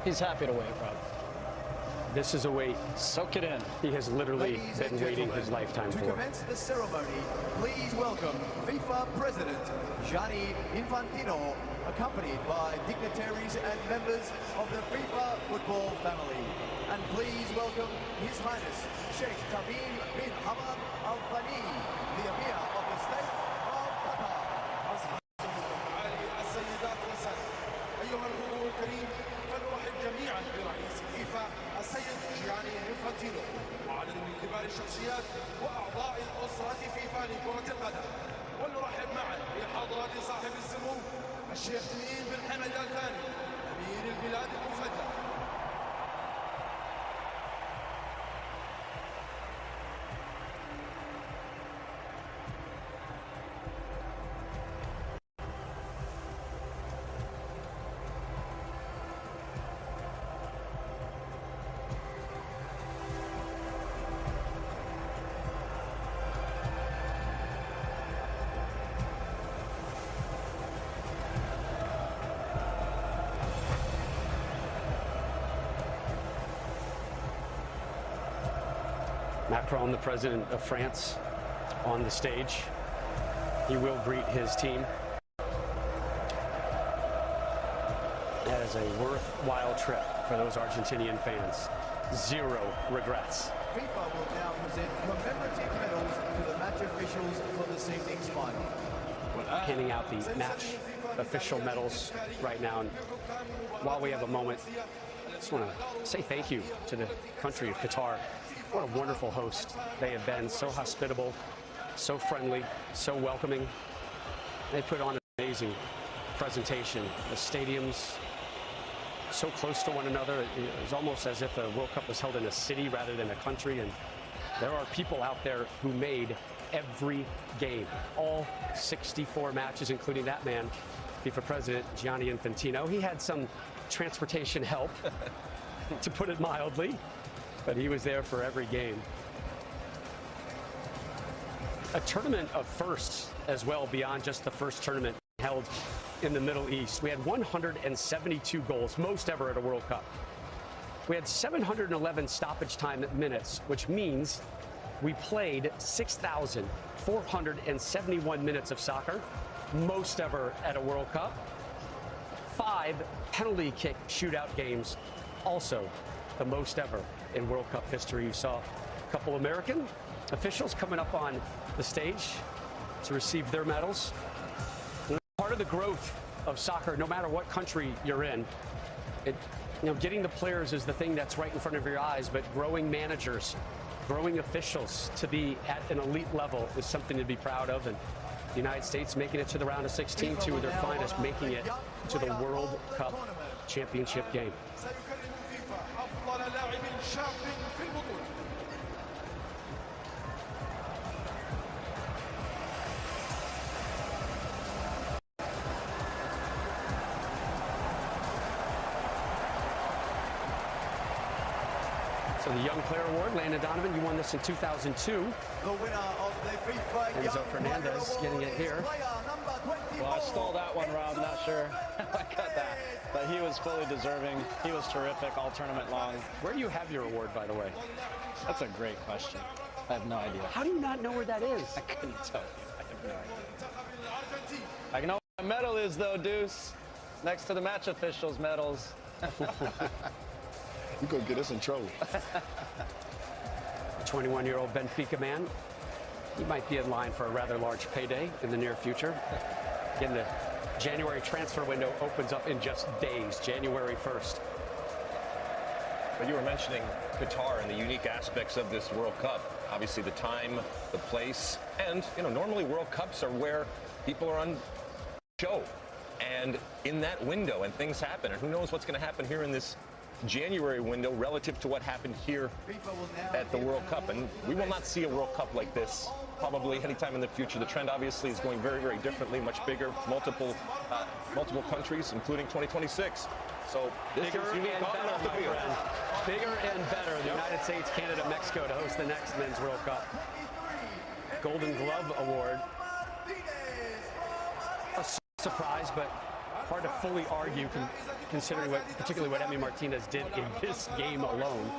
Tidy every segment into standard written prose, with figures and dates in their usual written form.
He's happy to wait, Rob. This is a wait. Soak it in. He has literally been waiting his lifetime for. To commence the ceremony, please welcome FIFA President Gianni Infantino, accompanied by dignitaries and members of the FIFA football family. And please welcome His Highness Sheikh Tamim bin Hamad Al Thani, the Emir of the State of Qatar. السيدات والسادة، أيها الحضور الكريم، فنرحب جميعا برئيس فيفا السيد جياني إنفانتينو وعدد من كبار الشخصيات وأعضاء الأسرة فيفا لكرة القدم. ونرحب معا بحضرة صاحب السمو الشيخ تميم بن حمد آل ثاني أمير البلاد المفدى. Macron, the president of France, on the stage. He will greet his team. That is a worthwhile trip for those Argentinian fans. Zero regrets. FIFA will now present commemorative medals to the match officials for this evening's final. Handing out the match official medals right now. And while we have a moment, I just want to say thank you to the country of Qatar. What a wonderful host they have been. So hospitable, so friendly, so welcoming. They put on an amazing presentation. The stadiums so close to one another. It was almost as if the World Cup was held in a city rather than a country. And there are people out there who made every game, all 64 matches, including that man, FIFA President Gianni Infantino. He had some transportation help, to put it mildly, but he was there for every game. A tournament of firsts as well, beyond just the first tournament held in the Middle East. We had 172 goals, most ever at a World Cup. We had 711 stoppage time minutes, which means we played 6,471 minutes of soccer, most ever at a World Cup. 5 penalty kick shootout games, also the most ever in World Cup history. You saw a couple American officials coming up on the stage to receive their medals. Part of the growth of soccer, no matter what country you're in, getting the players is the thing that's right in front of your eyes, but growing managers, growing officials to be at an elite level is something to be proud of. And the United States making it to the round of 16, two of their finest making it to the World Cup championship game. So the Young Player Award, Landon Donovan, you won this in 2002. The winner of the FIFA Enzo Fernandez getting it here. Well, I stole that one, Rob. Not sure I got that. But he was fully deserving. He was terrific all tournament long. Where do you have your award, by the way? That's a great question. I have no idea. How do you not know where that is? I couldn't tell you. I have no idea. I know what my medal is, though, Deuce. Next to the match officials' medals. You're going to get us in trouble. A 21-year-old Benfica man. He might be in line for a rather large payday in the near future. Again, the January transfer window opens up in just days, January 1st. But you were mentioning Qatar and the unique aspects of this World Cup. Obviously, the time, the place, and, normally World Cups are where people are on show. And in that window, and things happen. And who knows what's going to happen here in this January window relative to what happened here at the World Cup. And we will not see a World Cup like this probably anytime in the future. The trend obviously is going very, very differently, much bigger, multiple countries, including 2026. So this is unique on and off the field. Bigger and better. The United States, Canada, Mexico to host the next Men's World Cup. Golden Glove Award. A surprise, but hard to fully argue considering particularly what Emi Martinez did in this game alone.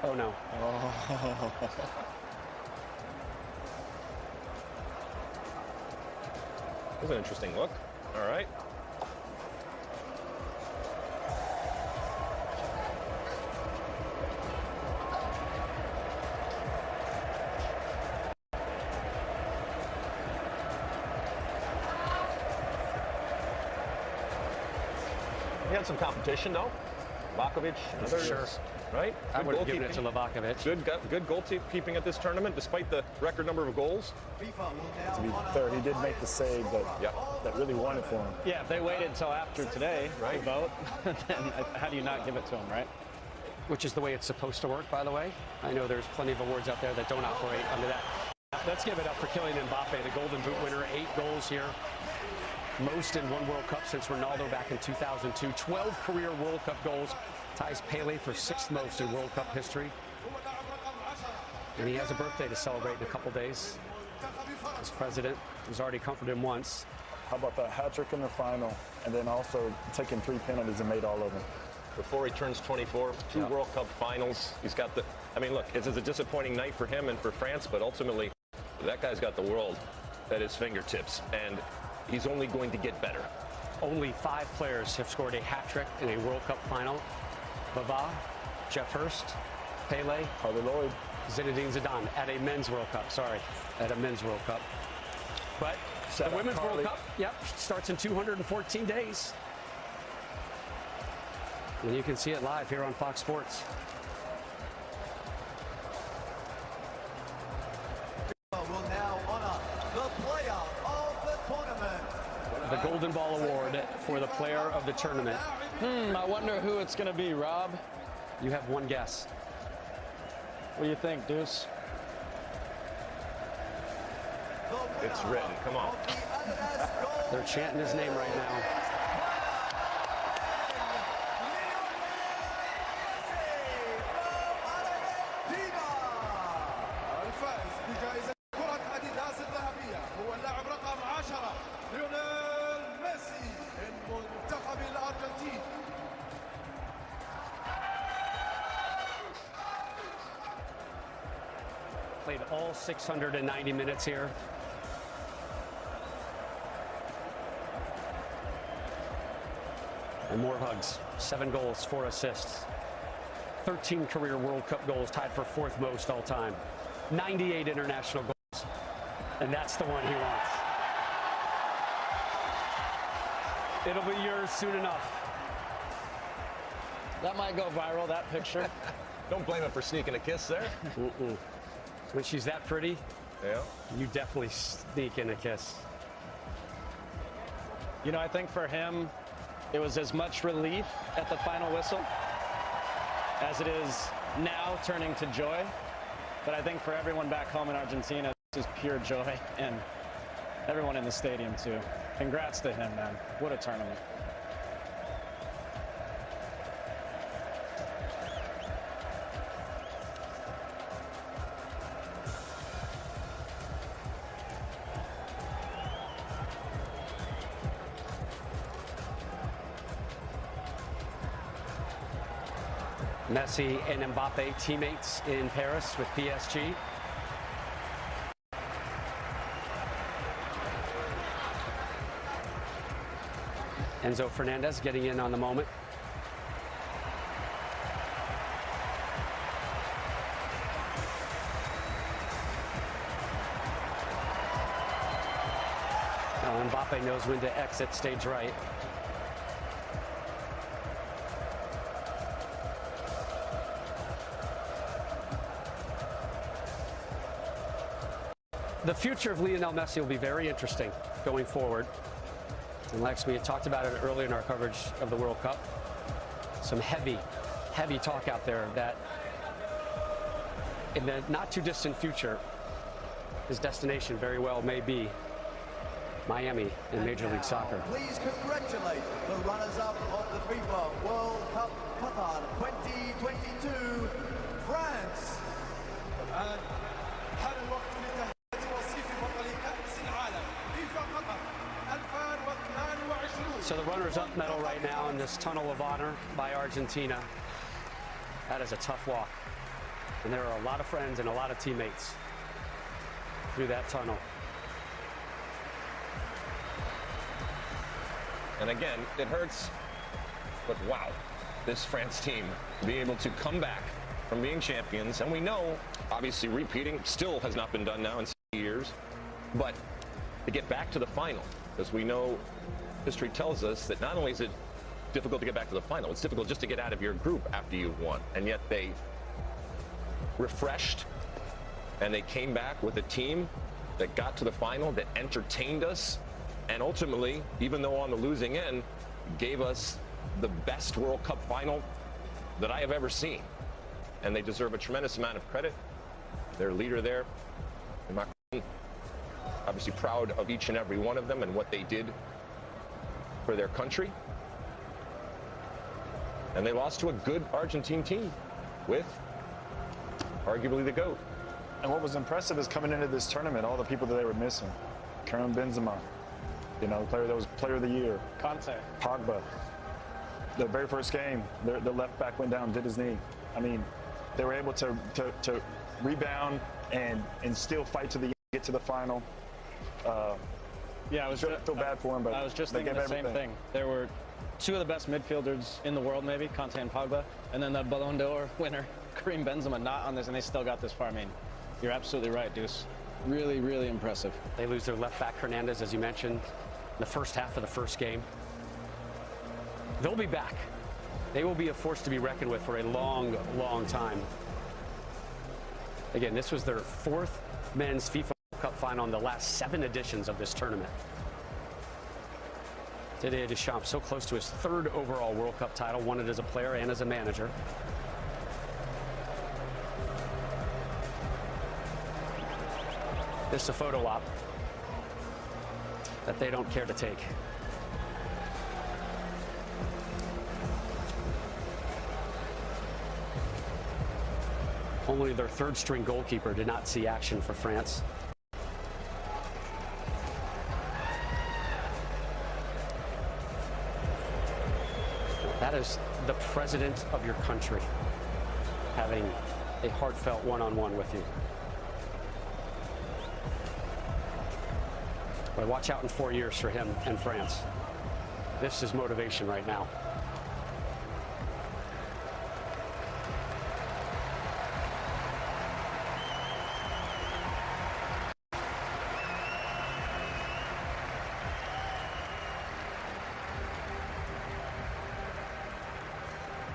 Oh no. Oh. That was an interesting look. All right. He had some competition, though. Bakovic, others, sure. Right? I Good would have given goalkeeping. it to Livakovic. Good goalkeeping at this tournament, despite the record number of goals. To be fair, he did make the save that really won it for him. Yeah, if they waited until after today to vote, then how do you not give it to him, right? Which is the way it's supposed to work, by the way. I know there's plenty of awards out there that don't operate under that. Let's give it up for Kylian Mbappe, the Golden Boot winner. 8 goals here. Most in one World Cup since Ronaldo back in 2002. 12 career World Cup goals. Ties Pele for 6th most in World Cup history. And he has a birthday to celebrate in a couple days. As president, who's already comforted him once. How about that hat-trick in the final, and then also taking 3 penalties and made all of them. Before he turns 24, 2 World Cup finals. He's got the, I mean, look, it's a disappointing night for him and for France, but ultimately, that guy's got the world at his fingertips, and he's only going to get better. Only 5 players have scored a hat-trick in a World Cup final. Bava, Jeff Hurst, Pele, Harvey Lloyd, Zinedine Zidane at a men's World Cup. Sorry, at a men's World Cup. But the women's World Cup, starts in 214 days. And you can see it live here on Fox Sports. Will now honor the player of the tournament. The Golden Ball Award for the player of the tournament. I wonder who it's going to be, Rob. You have one guess. What do you think, Deuce? It's written. Come on. They're chanting his name right now. الفائز بجائزة كرة أديداس الذهبية هو اللاعب رقم 10 ليونيل ميسي من منتخب الأرجنتين. Played all 690 minutes here. And more hugs. 7 goals, 4 assists. 13 career World Cup goals, tied for 4th most all time. 98 international goals. And that's the one he wants. It'll be yours soon enough. That might go viral, that picture. Don't blame him for sneaking a kiss there. When she's that pretty, Yeah. you definitely sneak in a kiss. You know, I think for him, it was as much relief at the final whistle as it is now turning to joy. But I think for everyone back home in Argentina, this is pure joy, and everyone in the stadium too. Congrats to him, man. What a tournament. Messi and Mbappe teammates in Paris with PSG. Enzo Fernandez getting in on the moment. Now Mbappe knows when to exit stage right. The future of Lionel Messi will be very interesting going forward. And Lex, we had talked about it earlier in our coverage of the World Cup. Some heavy talk out there that in the not too distant future, his destination very well may be Miami in Major League Soccer. Please congratulate the runners-up of the FIFA World Cup Qatar 2022, France. الآن حان الوقت لتهنئة وصيف بطل So the runners-up medal right now in this tunnel of honor by Argentina. That is a tough walk. And there are a lot of friends and a lot of teammates through that tunnel. And again, it hurts, but wow, this France team to be able to come back from being champions, and we know, obviously, repeating still has not been done now in 6 years, but to get back to the final, because we know history tells us that not only is it difficult to get back to the final, it's difficult just to get out of your group after you've won, and yet they refreshed, and they came back with a team that got to the final, that entertained us, and ultimately, even though on the losing end, gave us the best World Cup final that I have ever seen. And they deserve a tremendous amount of credit. Their leader there, Macron, obviously proud of each and every one of them and what they did for their country. And they lost to a good Argentine team with arguably the GOAT. And what was impressive is coming into this tournament, all the people that they were missing. Karim Benzema, you know, player that was player of the year. Conte. Pogba. The very first game, the left back went down, did his knee. I mean, they were able to rebound and still fight to the end, get to the final. Yeah, I feel bad for him, but I was just they thinking gave the same everything. thing. There were two of the best midfielders in the world, maybe, Conte and Pogba, and then the Ballon d'Or winner, Karim Benzema, not on this, and they still got this far. I mean, you're absolutely right, Deuce. Really, really impressive. They lose their left back, Hernandez, as you mentioned, in the first half of the first game. They'll be back. They will be a force to be reckoned with for a long, long time. Again, this was their fourth men's FIFA World Cup final in the last 7 editions of this tournament. Didier Deschamps so close to his 3rd overall World Cup title, won it as a player and as a manager. This is a photo op that they don't care to take. Only their 3rd string goalkeeper did not see action for France. That is the president of your country having a heartfelt one-on-one with you. But watch out in 4 years for him and France. This is motivation right now.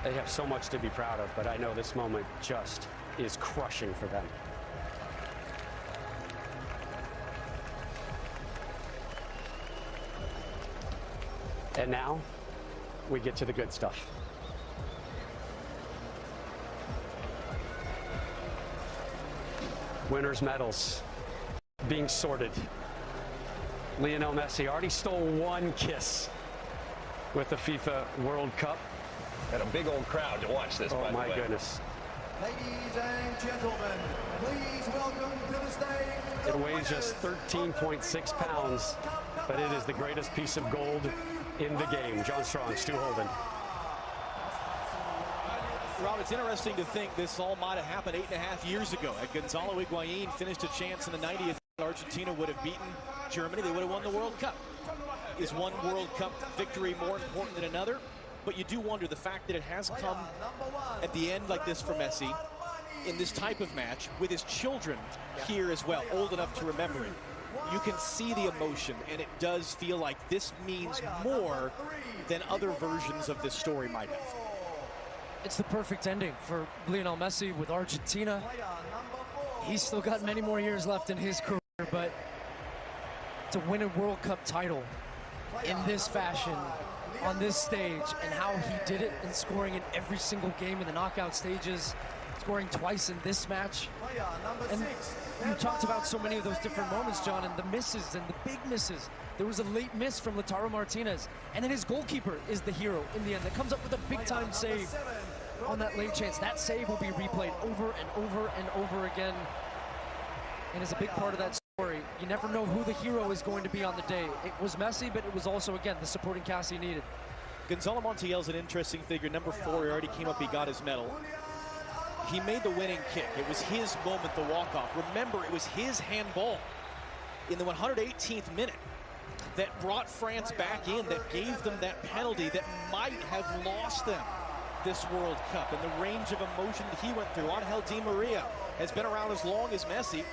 They have so much to be proud of, but I know this moment just is crushing for them. And now we get to the good stuff. Winners' medals being sorted. Lionel Messi already stole 1 kiss with the FIFA World Cup. And a big old crowd to watch this, by the way. Oh, my goodness. Ladies and gentlemen, please welcome to the stage. It weighs just 13.6 pounds, but it is the greatest piece of gold in the game. John Strong, Stu Holden. Rob, it's interesting to think this all might have happened 8.5 years ago. At Gonzalo Higuain finished a chance in the 90th. Argentina would have beaten Germany. They would have won the World Cup. Is one World Cup victory more important than another? But you do wonder, the fact that it has come at the end like this for Messi, in this type of match, with his children here as well, old enough to remember it. You can see the emotion, and it does feel like this means more than other versions of this story might have. It's the perfect ending for Lionel Messi with Argentina. He's still got many more years left in his career, but to win a World Cup title in this fashion, on this stage, and how he did it in scoring in every single game in the knockout stages, scoring twice in this match. And you talked about so many of those different moments, John, and the misses and the big misses. There was a late miss from Lautaro Martinez, and then his goalkeeper is the hero in the end that comes up with a big-time save on that late chance. That save will be replayed over and over and over again, and is a big part of that story. You never know who the hero is going to be on the day. It was Messi, but it was also, again, the supporting cast he needed. Gonzalo Montiel's an interesting figure. Number 4, he already came up, he got his medal. He made the winning kick. It was his moment, the walk-off. Remember, it was his handball in the 118th minute that brought France back in, that gave them that penalty that might have lost them this World Cup. And the range of emotion that he went through. Angel Di Maria has been around as long as Messi.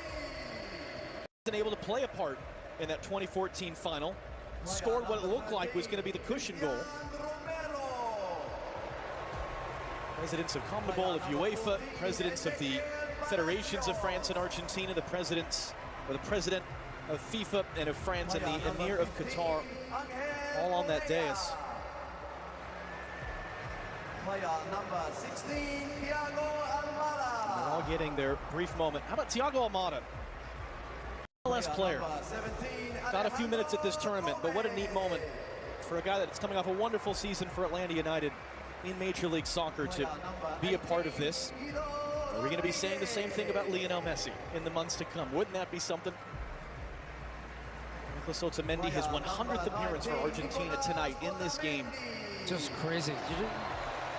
Been able to play a part in that 2014 final. Scored what it looked like was going to be the cushion goal. Presidents of CONMEBOL, of UEFA, presidents of the federations of France and Argentina, the president of FIFA and of France, and the Emir of Qatar, all on that dais. Player number 16, Thiago Almada. They're all getting their brief moment. How about Thiago Almada? MLS player. Got a few minutes at this tournament, but what a neat moment for a guy that's coming off a wonderful season for Atlanta United in Major League Soccer to be a part of this. Are we going to be saying the same thing about Lionel Messi in the months to come? Wouldn't that be something? Nicolas Otamendi, his 100th appearance for Argentina tonight in this game. Just crazy.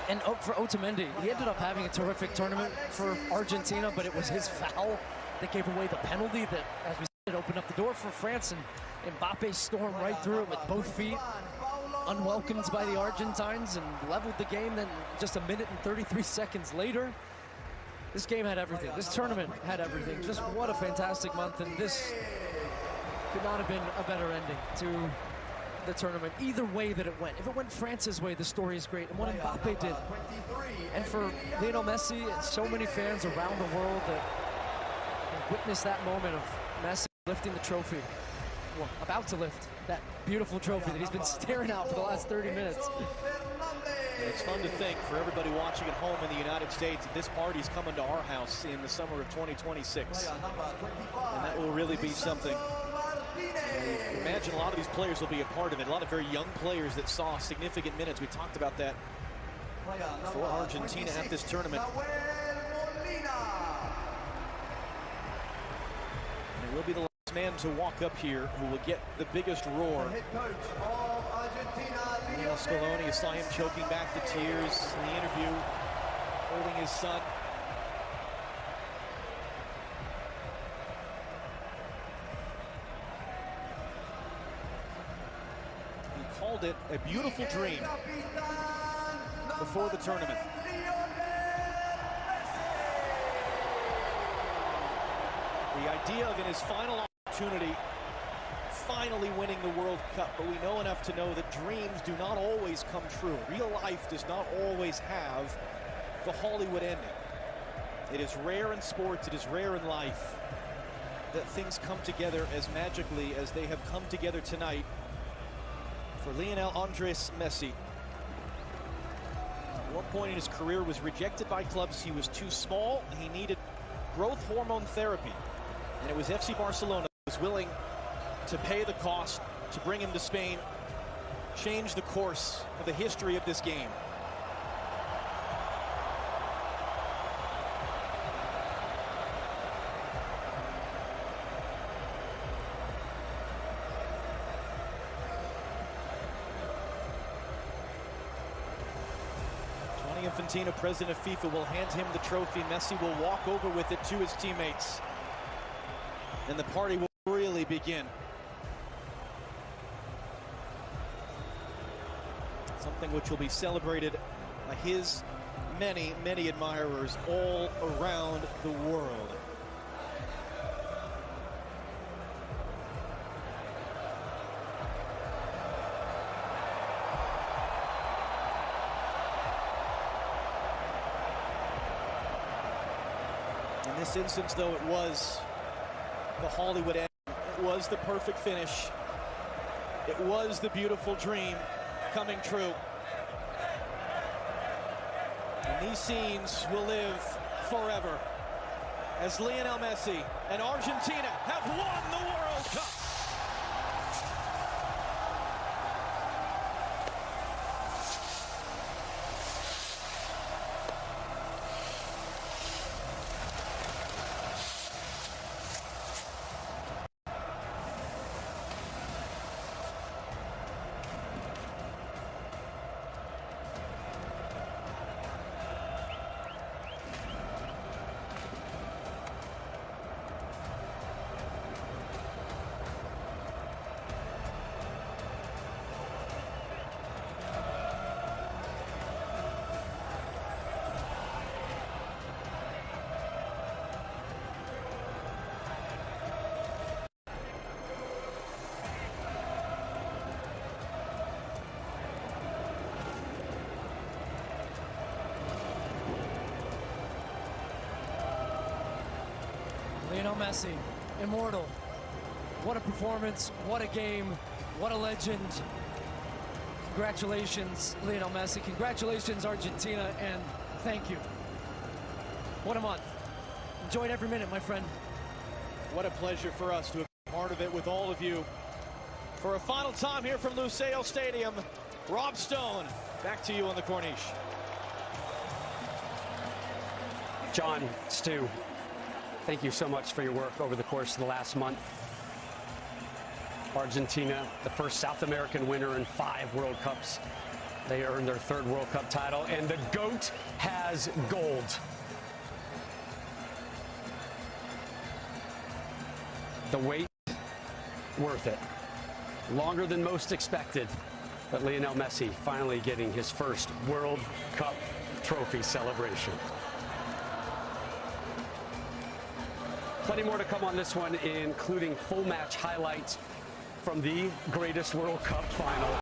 And for Otamendi, he ended up having a terrific tournament for Argentina, but it was his foul that gave away the penalty that, as we said, opened up the door for France, and Mbappe stormed right through it with both feet, unwelcomed by the Argentines, and leveled the game. Then just a minute and 33 seconds later, this game had everything. This tournament had everything. Just what a fantastic month, and this could not have been a better ending to the tournament, either way that it went. If it went France's way, the story is great, and what Mbappe did. And for Lionel Messi and so many fans around the world that witnessed that moment of Messi lifting the trophy, well, about to lift that beautiful trophy that he's been staring out for the last 30 minutes. And it's fun to think for everybody watching at home in the United States that this party's coming to our house in the summer of 2026. And that will really be something. I imagine a lot of these players will be a part of it. A lot of very young players that saw significant minutes. We talked about that for Argentina at this tournament. And it will be the last man to walk up here who will get the biggest roar. Lionel Scaloni, you saw him choking back the tears in the interview, holding his son. He called it a beautiful dream before the tournament. The idea of in his final opportunity finally winning the World Cup, but we know enough to know that dreams do not always come true. Real life does not always have the Hollywood ending. It is rare in sports, it is rare in life that things come together as magically as they have come together tonight for Lionel Andres Messi. At one point in his career was rejected by clubs. He was too small, he needed growth hormone therapy, and it was FC Barcelona that was willing to pay the cost to bring him to Spain, change the course of the history of this game. Gianni Infantino, president of FIFA, will hand him the trophy. Messi will walk over with it to his teammates, and the party will really begin. Something which will be celebrated by his many, many admirers all around the world. In this instance, though, it was the Hollywood end. It was the perfect finish. It was the beautiful dream coming true. And these scenes will live forever as Lionel Messi and Argentina have won the World Cup. Messi, immortal. What a performance, what a game, what a legend. Congratulations, Lionel Messi. Congratulations, Argentina, and thank you. What a month. Enjoyed every minute, my friend. What a pleasure for us to have been part of it with all of you. For a final time here from Lusail Stadium, Rob Stone, back to you on the Corniche. John, Stu, thank you so much for your work over the course of the last month. Argentina, the first South American winner in 5 World Cups. They earned their 3rd World Cup title, and the GOAT has gold. The wait, worth it. Longer than most expected, but Lionel Messi finally getting his first World Cup trophy celebration. Plenty more to come on this one, including full match highlights from the greatest World Cup final